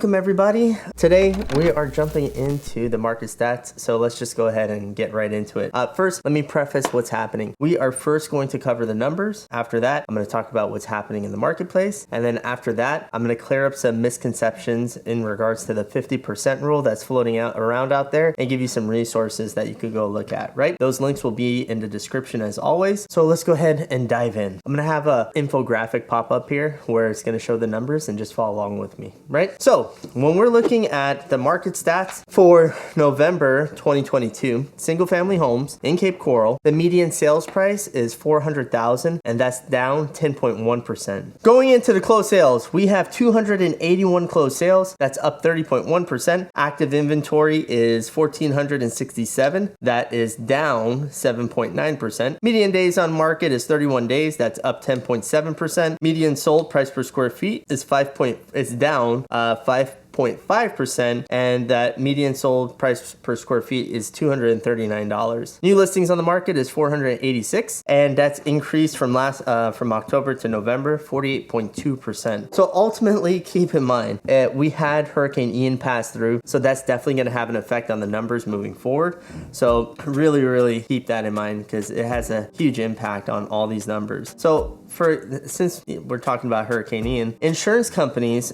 Welcome everybody. Today we are jumping into the market stats, so let's just go ahead and get right into it. First, let me preface what's happening. We are first going to cover the numbers. After that, I'm going to talk about what's happening in the marketplace. And then after that, I'm going to clear up some misconceptions in regards to the 50% rule that's floating around out there and give you some resources that you could go look at, right? Those links will be in the description as always. So let's go ahead and dive in. I'm going to have a infographic pop up here where it's going to show the numbers and just follow along with me, right? So when we're looking at the market stats for November 2022, single family homes in Cape Coral, the median sales price is $400,000 and that's down 10.1%. Going into the closed sales, we have 281 closed sales. That's up 30.1%. Active inventory is 1,467. That is down 7.9%. Median days on market is 31 days. That's up 10.7%. Median sold price per square feet is down 5.5%, and that median sold price per square feet is $239. New listings on the market is 486, and that's increased from October to November, 48.2%. So ultimately, keep in mind, we had Hurricane Ian pass through, so that's definitely going to have an effect on the numbers moving forward. So really keep that in mind because it has a huge impact on all these numbers. So since we're talking about Hurricane Ian, insurance companies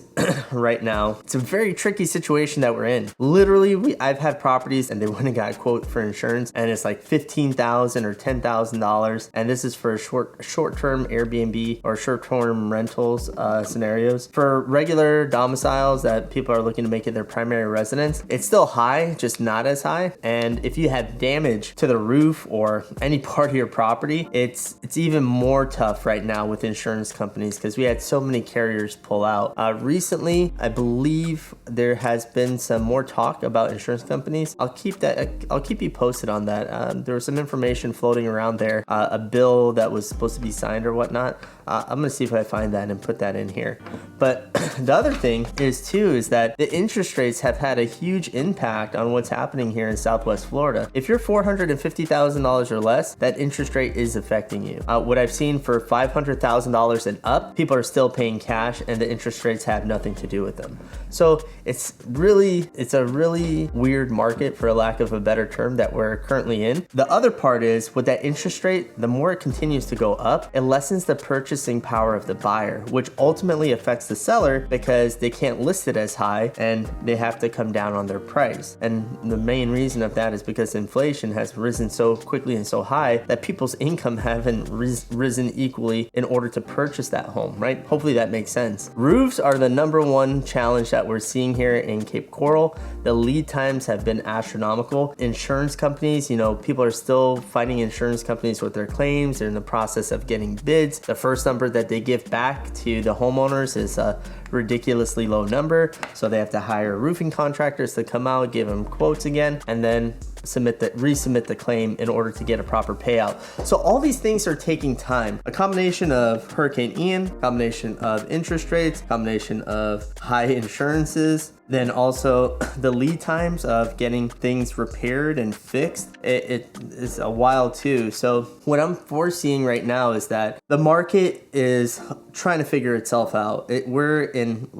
right now, it's a very tricky situation that we're in. Literally, I've had properties and they went and got a quote for insurance and it's like $15,000 or $10,000, and this is for short-term Airbnb or short-term rentals scenarios. For regular domiciles that people are looking to make it their primary residence, it's still high, just not as high. And if you have damage to the roof or any part of your property, it's even more tough right now with insurance companies because we had so many carriers pull out. Recently, I believe there has been some more talk about insurance companies. I'll keep you posted on that. There was some information floating around there, a bill that was supposed to be signed or whatnot. I'm gonna see if I find that and put that in here. But the other thing is that the interest rates have had a huge impact on what's happening here in Southwest Florida. If you're $450,000 or less, that interest rate is affecting you. What I've seen for $500,000 and up, people are still paying cash and the interest rates have nothing to do with them. So it's a really weird market, for a lack of a better term, that we're currently in. The other part is with that interest rate, the more it continues to go up, it lessens the purchasing power of the buyer, which ultimately affects the seller because they can't list it as high and they have to come down on their price. And the main reason of that is because inflation has risen so quickly and so high that people's income haven't risen equally in order to purchase that home, right? Hopefully that makes sense. Roofs are the number one challenge that we're seeing here in Cape Coral. The lead times have been astronomical. Insurance companies, people are still fighting insurance companies with their claims. They're in the process of getting bids. The first number that they give back to the homeowners is a ridiculously low number, so they have to hire roofing contractors to come out, give them quotes again, and then resubmit the claim in order to get a proper payout. So all these things are taking time. A combination of Hurricane Ian, combination of interest rates, combination of high insurances, then also the lead times of getting things repaired and fixed. It is a while too. So what I'm foreseeing right now is that the market is trying to figure itself out. We're in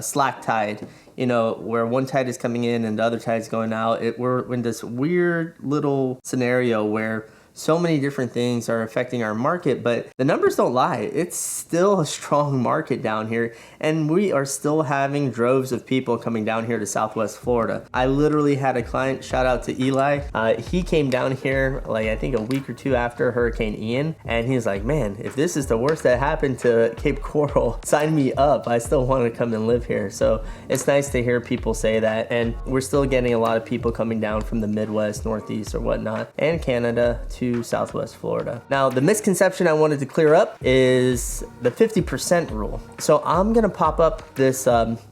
slack tide, where one tide is coming in and the other tide is going out. We're in this weird little scenario where so many different things are affecting our market, but the numbers don't lie. It's still a strong market down here, and we are still having droves of people coming down here to Southwest Florida. I literally had a client, shout out to Eli. He came down here I think a week or two after Hurricane Ian, and he's like, man, if this is the worst that happened to Cape Coral, sign me up. I still want to come and live here. So it's nice to hear people say that, and we're still getting a lot of people coming down from the Midwest, Northeast, or whatnot, and Canada to Southwest Florida. Now, the misconception I wanted to clear up is the 50% rule. So I'm gonna pop up this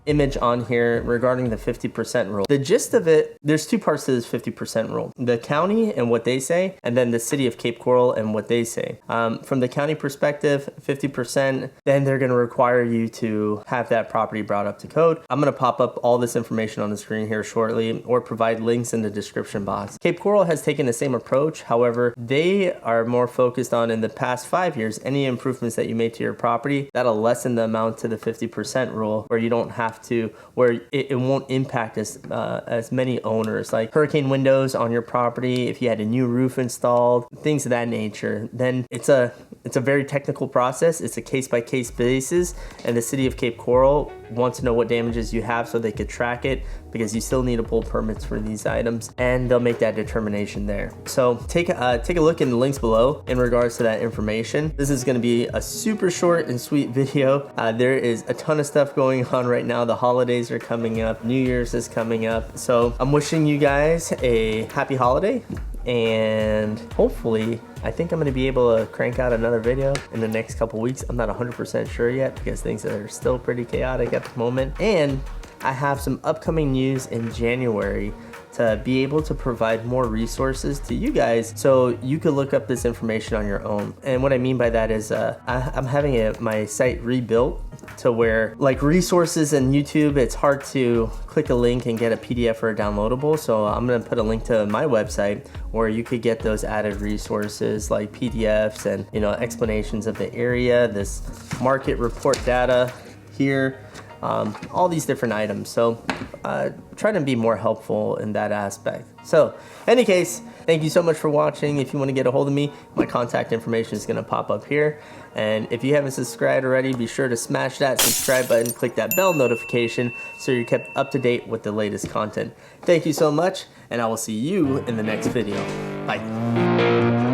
image on here regarding the 50% rule. The gist of it, there's two parts to this 50% rule: the county and what they say, and then the city of Cape Coral and what they say. From the county perspective, 50%, then they're gonna require you to have that property brought up to code. I'm gonna pop up all this information on the screen here shortly, or provide links in the description box. Cape Coral has taken the same approach. However, they are more focused on in the past 5 years, any improvements that you made to your property, that'll lessen the amount to the 50% rule, where you don't have to, where it won't impact as many owners, like hurricane windows on your property, if you had a new roof installed, things of that nature. Then it's a very technical process. It's a case-by-case basis, and the city of Cape Coral wants to know what damages you have so they could track it, because you still need to pull permits for these items, and they'll make that determination there. So take a look in the links below in regards to that information. This is going to be a super short and sweet video. There is a ton of stuff going on right now. The holidays are coming up, New Year's is coming up, so I'm wishing you guys a happy holiday, and hopefully I think I'm going to be able to crank out another video in the next couple weeks. I'm not 100% sure yet, because things are still pretty chaotic at the moment, and I have some upcoming news in January to be able to provide more resources to you guys so you could look up this information on your own. And what I mean by that is I'm having my site rebuilt to where, like, resources in YouTube, it's hard to click a link and get a PDF or a downloadable. So I'm going to put a link to my website where you could get those added resources like PDFs and, you know, explanations of the area, this market report data here, all these different items. So try to be more helpful in that aspect. So any case, thank you so much for watching. If you want to get a hold of me, my contact information is going to pop up here. And if you haven't subscribed already, be sure to smash that subscribe button, click that bell notification so you're kept up to date with the latest content. Thank you so much, and I will see you in the next video. Bye.